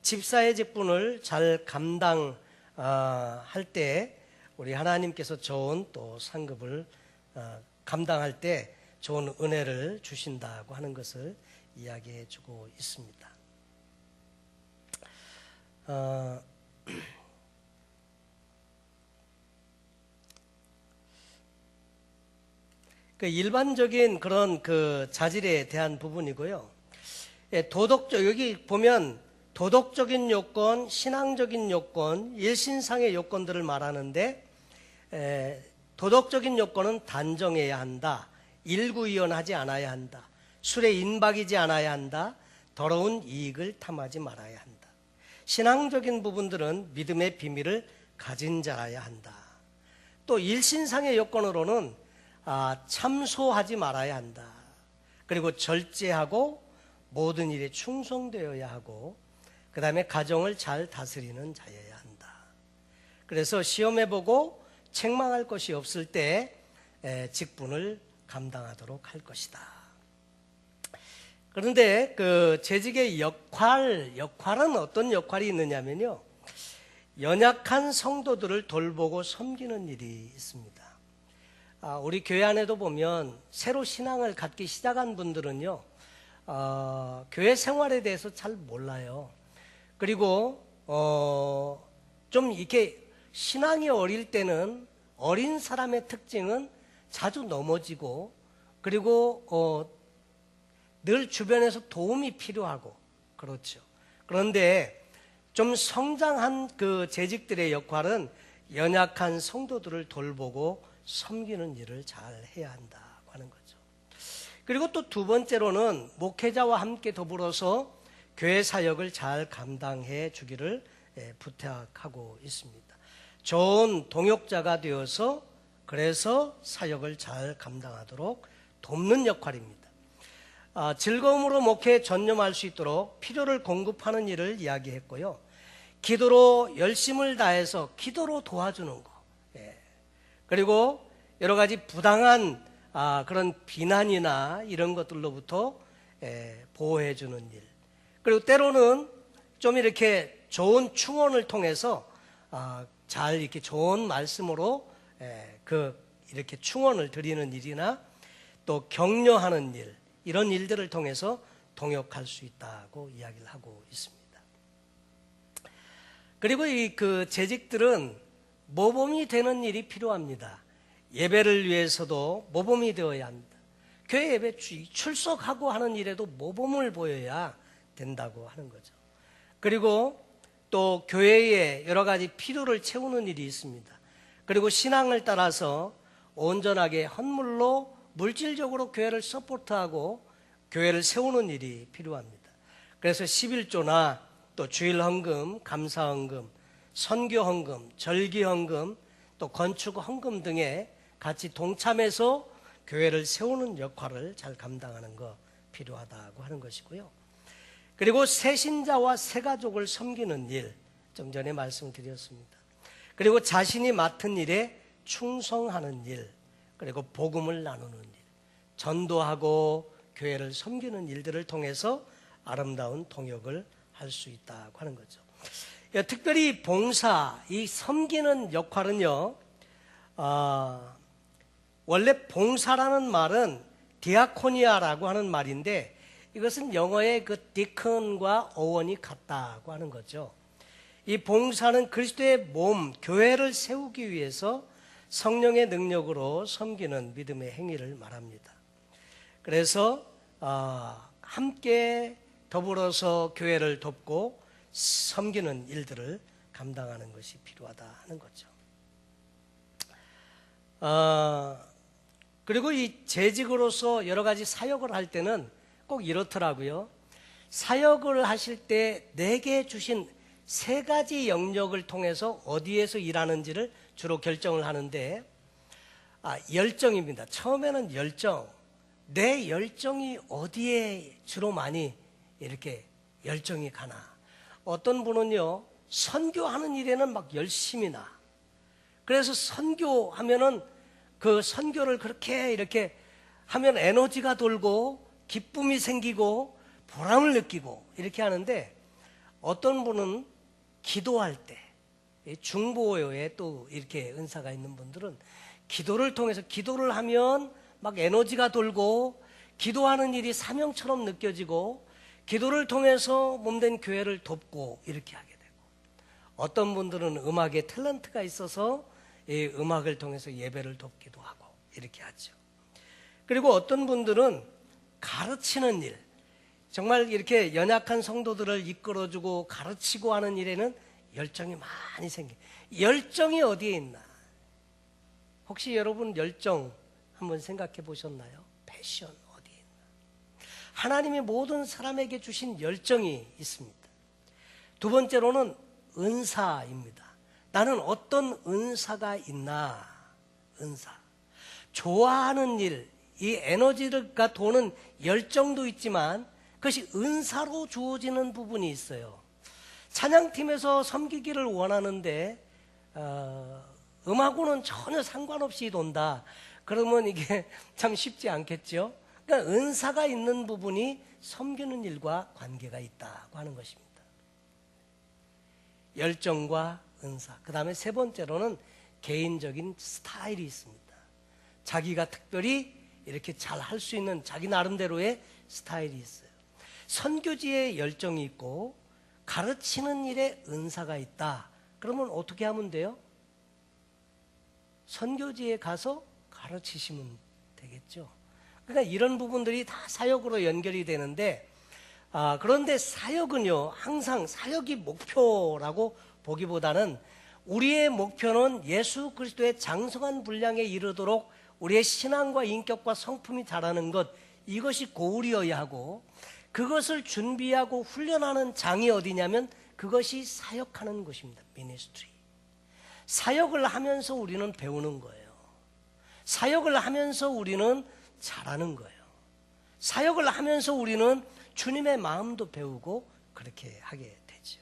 Speaker 1: 집사의 직분을 잘 감당할 때 우리 하나님께서 좋은 또 상급을 감당할 때 좋은 은혜를 주신다고 하는 것을 이야기해 주고 있습니다. 그 일반적인 그런 그 자질에 대한 부분이고요. 여기 보면 도덕적인 요건, 신앙적인 요건, 일신상의 요건들을 말하는데, 도덕적인 요건은 단정해야 한다, 일구이연하지 않아야 한다, 술에 인박이지 않아야 한다, 더러운 이익을 탐하지 말아야 한다. 신앙적인 부분들은 믿음의 비밀을 가진 자라야 한다. 또 일신상의 요건으로는 참소하지 말아야 한다. 그리고 절제하고 모든 일에 충성되어야 하고, 그 다음에 가정을 잘 다스리는 자여야 한다. 그래서 시험해보고 책망할 것이 없을 때 직분을 감당하도록 할 것이다. 그런데 그 재직의 역할은 어떤 역할이 있느냐면요, 연약한 성도들을 돌보고 섬기는 일이 있습니다. 우리 교회 안에도 보면 새로 신앙을 갖기 시작한 분들은요, 교회 생활에 대해서 잘 몰라요. 그리고 좀 이렇게 신앙이 어릴 때는 어린 사람의 특징은 자주 넘어지고, 그리고 늘 주변에서 도움이 필요하고 그렇죠. 그런데 좀 성장한 그 재직들의 역할은 연약한 성도들을 돌보고 섬기는 일을 잘 해야 한다고 하는 거죠. 그리고 또 두 번째로는 목회자와 함께 더불어서 교회 사역을 잘 감당해 주기를 부탁하고 있습니다. 좋은 동역자가 되어서 그래서 사역을 잘 감당하도록 돕는 역할입니다. 즐거움으로 목회에 전념할 수 있도록 필요를 공급하는 일을 이야기했고요. 기도로 열심을 다해서 기도로 도와주는 거. 그리고 여러 가지 부당한 그런 비난이나 이런 것들로부터 보호해 주는 일. 그리고 때로는 좀 이렇게 좋은 충언을 통해서 잘 이렇게 좋은 말씀으로 이렇게 충언을 드리는 일이나 또 격려하는 일, 이런 일들을 통해서 동역할 수 있다고 이야기를 하고 있습니다. 그리고 그 재직들은 모범이 되는 일이 필요합니다. 예배를 위해서도 모범이 되어야 합니다. 교회 예배 출석하고 하는 일에도 모범을 보여야 된다고 하는 거죠. 그리고 또 교회에 여러 가지 필요를 채우는 일이 있습니다. 그리고 신앙을 따라서 온전하게 헌물로 물질적으로 교회를 서포트하고 교회를 세우는 일이 필요합니다. 그래서 11조나 또 주일 헌금, 감사 헌금, 선교 헌금, 절기 헌금, 또 건축 헌금 등에 같이 동참해서 교회를 세우는 역할을 잘 감당하는 거 필요하다고 하는 것이고요. 그리고 새신자와 새가족을 섬기는 일, 좀 전에 말씀드렸습니다. 그리고 자신이 맡은 일에 충성하는 일, 그리고 복음을 나누는 일, 전도하고 교회를 섬기는 일들을 통해서 아름다운 동역을 할 수 있다고 하는 거죠. 특별히 봉사, 이 섬기는 역할은요, 원래 봉사라는 말은 디아코니아라고 하는 말인데, 이것은 영어의 그 디컨과 어원이 같다고 하는 거죠. 이 봉사는 그리스도의 몸, 교회를 세우기 위해서 성령의 능력으로 섬기는 믿음의 행위를 말합니다. 그래서 함께 더불어서 교회를 돕고 섬기는 일들을 감당하는 것이 필요하다 하는 거죠. 그리고 이 재직으로서 여러 가지 사역을 할 때는 꼭 이렇더라고요. 사역을 하실 때 내게 주신 3가지 영역을 통해서 어디에서 일하는지를 주로 결정을 하는데, 열정입니다. 처음에는 열정. 내 열정이 어디에 주로 많이 이렇게 열정이 가나. 어떤 분은요, 선교하는 일에는 막 열심히 나. 그래서 선교하면은 그 선교를 그렇게 이렇게 하면 에너지가 돌고 기쁨이 생기고 보람을 느끼고 이렇게 하는데, 어떤 분은 기도할 때, 중보에 또 이렇게 은사가 있는 분들은 기도를 통해서, 기도를 하면 막 에너지가 돌고 기도하는 일이 사명처럼 느껴지고 기도를 통해서 몸된 교회를 돕고 이렇게 하게 되고, 어떤 분들은 음악에 탤런트가 있어서 이 음악을 통해서 예배를 돕기도 하고 이렇게 하죠. 그리고 어떤 분들은 가르치는 일, 정말 이렇게 연약한 성도들을 이끌어주고 가르치고 하는 일에는 열정이 많이 생겨요. 열정이 어디에 있나? 혹시 여러분 열정 한번 생각해 보셨나요? 패션 어디에 있나? 하나님이 모든 사람에게 주신 열정이 있습니다. 두 번째로는 은사입니다. 나는 어떤 은사가 있나? 은사. 좋아하는 일, 이 에너지가 도는 열정도 있지만 그것이 은사로 주어지는 부분이 있어요. 찬양팀에서 섬기기를 원하는데 음악으로는 전혀 상관없이 돈다. 그러면 이게 참 쉽지 않겠죠. 그러니까 은사가 있는 부분이 섬기는 일과 관계가 있다고 하는 것입니다. 열정과 은사. 그 다음에 세 번째로는 개인적인 스타일이 있습니다. 자기가 특별히 이렇게 잘 할 수 있는 자기 나름대로의 스타일이 있어요. 선교지에 열정이 있고 가르치는 일에 은사가 있다. 그러면 어떻게 하면 돼요? 선교지에 가서 가르치시면 되겠죠. 그러니까 이런 부분들이 다 사역으로 연결이 되는데, 그런데 사역은요, 항상 사역이 목표라고 보기보다는 우리의 목표는 예수 그리스도의 장성한 분량에 이르도록 우리의 신앙과 인격과 성품이 자라는 것, 이것이 고울이어야 하고, 그것을 준비하고 훈련하는 장이 어디냐면 그것이 사역하는 곳입니다. 미니스트리. 사역을 하면서 우리는 배우는 거예요. 사역을 하면서 우리는 잘하는 거예요. 사역을 하면서 우리는 주님의 마음도 배우고 그렇게 하게 되죠.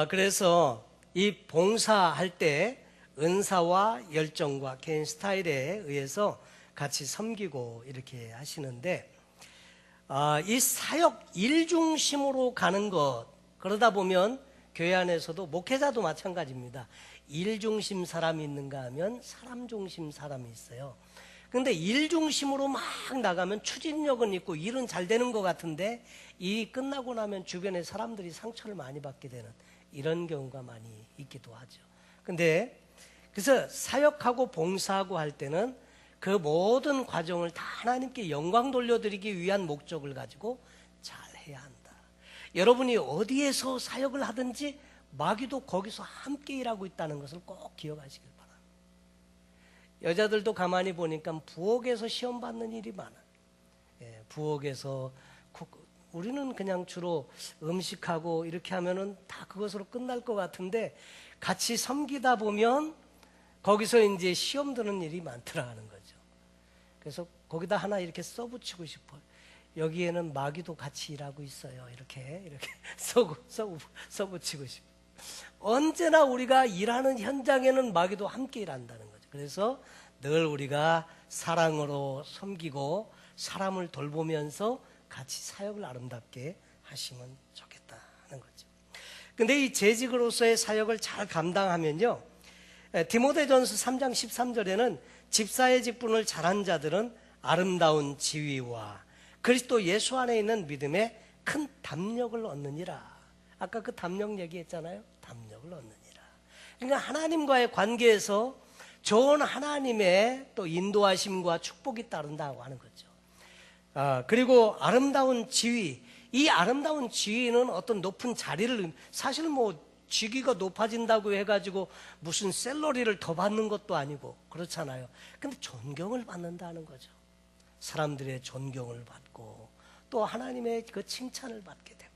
Speaker 1: 그래서 이 봉사할 때 은사와 열정과 개인 스타일에 의해서 같이 섬기고 이렇게 하시는데, 이 사역 일 중심으로 가는 것, 그러다 보면 교회 안에서도 목회자도 마찬가지입니다. 일 중심 사람이 있는가 하면 사람 중심 사람이 있어요. 그런데 일 중심으로 막 나가면 추진력은 있고 일은 잘 되는 것 같은데 일이 끝나고 나면 주변에 사람들이 상처를 많이 받게 되는 이런 경우가 많이 있기도 하죠. 근데 그래서 사역하고 봉사하고 할 때는 그 모든 과정을 다 하나님께 영광 돌려드리기 위한 목적을 가지고 잘 해야 한다. 여러분이 어디에서 사역을 하든지 마귀도 거기서 함께 일하고 있다는 것을 꼭 기억하시길 바랍니다. 여자들도 가만히 보니까 부엌에서 시험 받는 일이 많아요. 부엌에서 우리는 그냥 주로 음식하고 이렇게 하면은 다 그것으로 끝날 것 같은데 같이 섬기다 보면 거기서 이제 시험 드는 일이 많더라는 거죠. 그래서 거기다 하나 이렇게 써붙이고 싶어요. 여기에는 마귀도 같이 일하고 있어요. 이렇게 써붙이고 싶어요. 언제나 우리가 일하는 현장에는 마귀도 함께 일한다는 거죠. 그래서 늘 우리가 사랑으로 섬기고 사람을 돌보면서 같이 사역을 아름답게 하시면 좋겠다는 거죠. 근데 이 재직으로서의 사역을 잘 감당하면요, 디모데전서 3장 13절에는 집사의 직분을 잘한 자들은 아름다운 지위와 그리스도 예수 안에 있는 믿음에 큰 담력을 얻느니라. 아까 그 담력 얘기했잖아요. 담력을 얻느니라. 그러니까 하나님과의 관계에서 좋은 하나님의 또 인도하심과 축복이 따른다고 하는 거죠. 그리고 아름다운 지위, 이 아름다운 지위는 어떤 높은 자리를, 사실 뭐 직위가 높아진다고 해가지고 무슨 샐러리를 더 받는 것도 아니고 그렇잖아요. 근데 존경을 받는다는 거죠. 사람들의 존경을 받고 또 하나님의 그 칭찬을 받게 되고.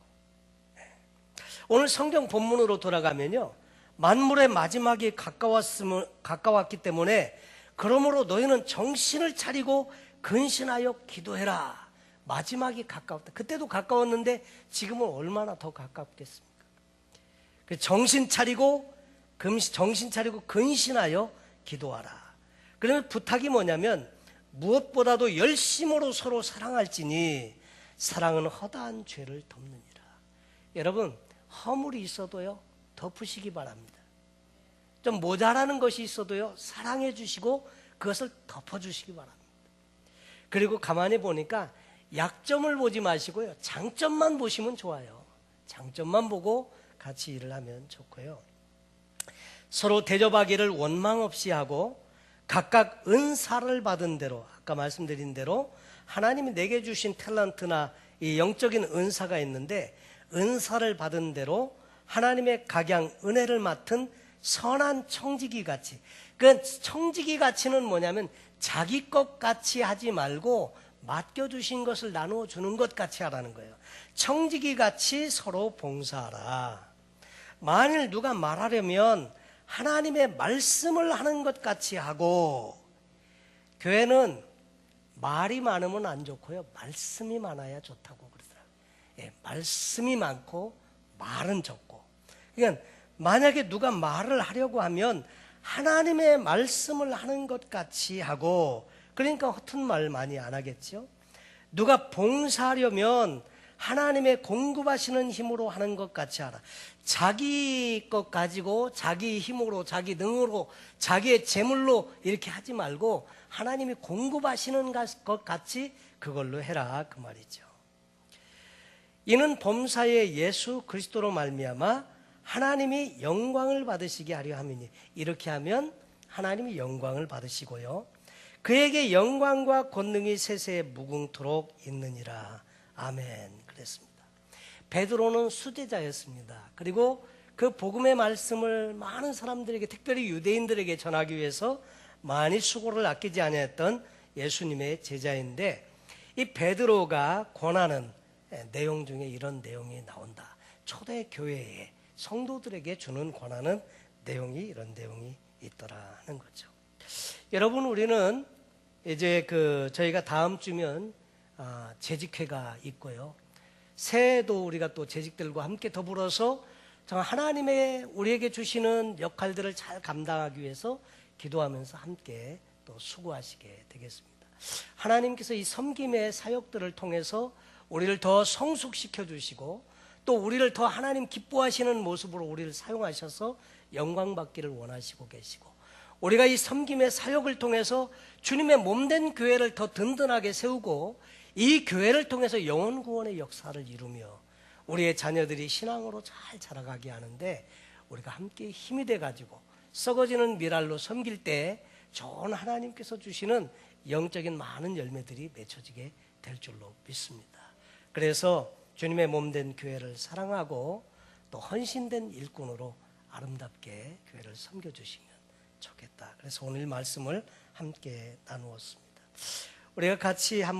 Speaker 1: 오늘 성경 본문으로 돌아가면요, 만물의 마지막이 가까웠기 때문에 그러므로 너희는 정신을 차리고 근신하여 기도해라. 마지막이 가까웠다. 그때도 가까웠는데 지금은 얼마나 더 가깝겠습니까? 정신 차리고 근신하여 기도하라. 그러면 부탁이 뭐냐면 무엇보다도 열심으로 서로 사랑할지니 사랑은 허다한 죄를 덮느니라. 여러분, 허물이 있어도요, 덮으시기 바랍니다. 좀 모자라는 것이 있어도요, 사랑해 주시고 그것을 덮어주시기 바랍니다. 그리고 가만히 보니까 약점을 보지 마시고요, 장점만 보시면 좋아요. 장점만 보고 같이 일을 하면 좋고요. 서로 대접하기를 원망 없이 하고 각각 은사를 받은 대로, 아까 말씀드린 대로 하나님이 내게 주신 탤런트나 이 영적인 은사가 있는데 은사를 받은 대로 하나님의 각양 은혜를 맡은 선한 청지기 같이, 그 청지기 가치는 뭐냐면 자기 것 같이 하지 말고 맡겨주신 것을 나누어 주는 것 같이 하라는 거예요. 청지기 같이 서로 봉사하라. 만일 누가 말하려면 하나님의 말씀을 하는 것 같이 하고, 교회는 말이 많으면 안 좋고요, 말씀이 많아야 좋다고 그러더라고요. 예, 말씀이 많고 말은 적고. 그러니까 만약에 누가 말을 하려고 하면 하나님의 말씀을 하는 것 같이 하고, 그러니까 허튼 말 많이 안 하겠죠. 누가 봉사하려면 하나님의 공급하시는 힘으로 하는 것 같이 하라. 자기 것 가지고 자기 힘으로, 자기 능으로, 자기의 재물로 이렇게 하지 말고 하나님이 공급하시는 것 같이 그걸로 해라, 그 말이죠. 이는 범사에 예수 그리스도로 말미암아 하나님이 영광을 받으시게 하려 함이니, 이렇게 하면 하나님이 영광을 받으시고요, 그에게 영광과 권능이 세세에 무궁토록 있느니라. 아멘. 그랬습니다. 베드로는 수제자였습니다. 그리고 그 복음의 말씀을 많은 사람들에게, 특별히 유대인들에게 전하기 위해서 많이 수고를 아끼지 아니했던 예수님의 제자인데, 이 베드로가 권하는 내용 중에 이런 내용이 나온다. 초대 교회에 성도들에게 주는 권하는 내용이 이런 내용이 있더라는 거죠. 여러분, 우리는 이제 저희가 다음 주면 재직회가 있고요, 새해에도 우리가 또 재직들과 함께 더불어서 정말 하나님의 우리에게 주시는 역할들을 잘 감당하기 위해서 기도하면서 함께 또 수고하시게 되겠습니다. 하나님께서 이 섬김의 사역들을 통해서 우리를 더 성숙시켜 주시고, 또 우리를 더 하나님 기뻐하시는 모습으로 우리를 사용하셔서 영광 받기를 원하시고 계시고, 우리가 이 섬김의 사역을 통해서 주님의 몸된 교회를 더 든든하게 세우고 이 교회를 통해서 영혼 구원의 역사를 이루며 우리의 자녀들이 신앙으로 잘 자라가게 하는데, 우리가 함께 힘이 돼가지고 썩어지는 미랄로 섬길 때 좋은 하나님께서 주시는 영적인 많은 열매들이 맺혀지게 될 줄로 믿습니다. 그래서 주님의 몸된 교회를 사랑하고 또 헌신된 일꾼으로 아름답게 교회를 섬겨주시면 좋겠다. 그래서 오늘 말씀을 함께 나누었습니다. 우리가 같이 한번